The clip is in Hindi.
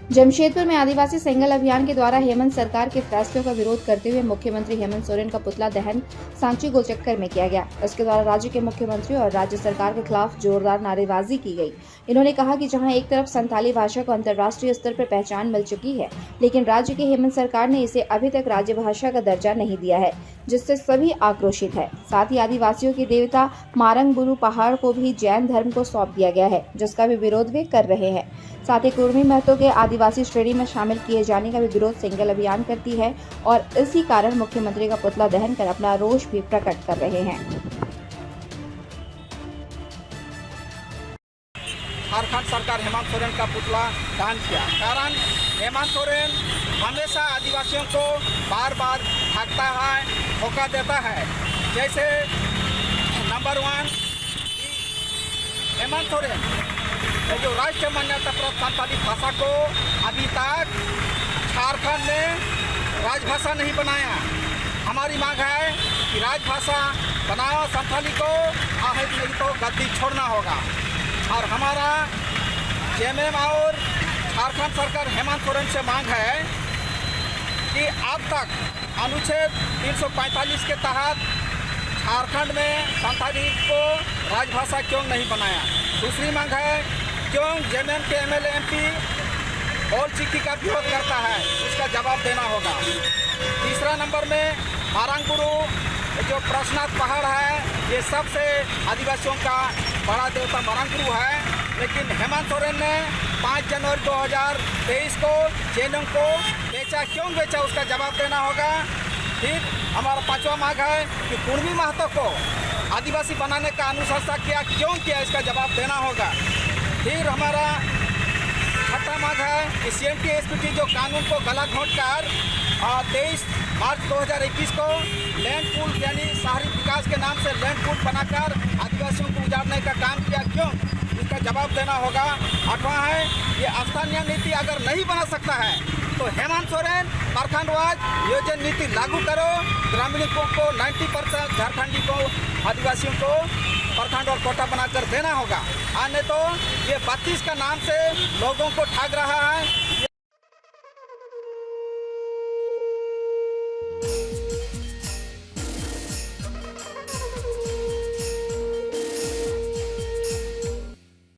जमशेदपुर में आदिवासी सिंगल अभियान के द्वारा हेमंत सरकार के फैसलों का विरोध करते हुए मुख्यमंत्री हेमंत सोरेन का पुतला दहन सांची गोलचक्कर में किया गया। इसके द्वारा राज्य के मुख्यमंत्री और राज्य सरकार के खिलाफ जोरदार नारेबाजी की गई। इन्होंने कहा कि जहां एक तरफ संथाली भाषा को अंतर्राष्ट्रीय स्तर पर पहचान मिल चुकी है, लेकिन राज्य की हेमंत सरकार ने इसे अभी तक राज्य भाषा का दर्जा नहीं दिया है, जिससे सभी आक्रोशित है। साथ ही आदिवासियों के देवता मारंग बुरु पहाड़ को भी जैन धर्म को सौंप दिया गया है, जिसका भी विरोध वे कर रहे हैं। साथ ही कुर्मी महतो के आदिवासी श्रेणी में शामिल किए जाने का भी विरोध सिंगल अभियान करती है और इसी कारण मुख्यमंत्री का पुतला दहन कर अपना रोष भी प्रकट कर रहे हैं। झारखंड सरकार हेमंत सोरेन का पुतला दहन किया। कारण हेमंत सोरेन हमेशा आदिवासियों को बार बार भागता है, धोखा देता है। जैसे नंबर 1 हेमंत सोरेन जो राष्ट्रीय मान्यता प्राप्त संथाली भाषा को अभी तक झारखंड में राजभाषा नहीं बनाया। हमारी मांग है कि राजभाषा बनाओ संथाली को, नहीं तो गद्दी छोड़ना होगा। और हमारा जेएमएम और झारखंड सरकार हेमंत सोरेन से मांग है कि अब तक अनुच्छेद 345 के तहत झारखंड में संथाली को राजभाषा क्यों नहीं बनाया। दूसरी मांग है क्यों जेएमएम के एमएलए एमपी और चिक्की का विरोध करता है, उसका जवाब देना होगा। तीसरा नंबर में मारंग बुरु जो प्रश्नाथ पहाड़ है, ये सबसे आदिवासियों का बड़ा देवता मारंग बुरु है, लेकिन हेमंत सोरेन ने 5 जनवरी 2023 को जैनों को बेचा, क्यों बेचा, उसका जवाब देना होगा। फिर हमारा 5वां मांग है कि कुर्मी महतो को आदिवासी बनाने का अनुशंसा किया, क्यों किया, इसका जवाब देना होगा। फिर हमारा 6वां मांग है कि CMT SPT जो कानून को गला घोंट कर 23 मार्च 2021 को लैंड पूल यानी शहरी विकास के नाम से लैंड पूल बनाकर आदिवासियों को उजाड़ने का काम किया, क्यों, इसका जवाब देना होगा। 8वां है ये स्थानीय नीति अगर नहीं बना सकता है तो हेमंत सोरेन प्रखंडवार योजना नीति लागू करो, ग्रामीणों को 90% झारखंडी को आदिवासियों को प्रखंड और कोटा बनाकर देना होगा। नहीं तो ये 32 का नाम से लोगों को ठग रहा है।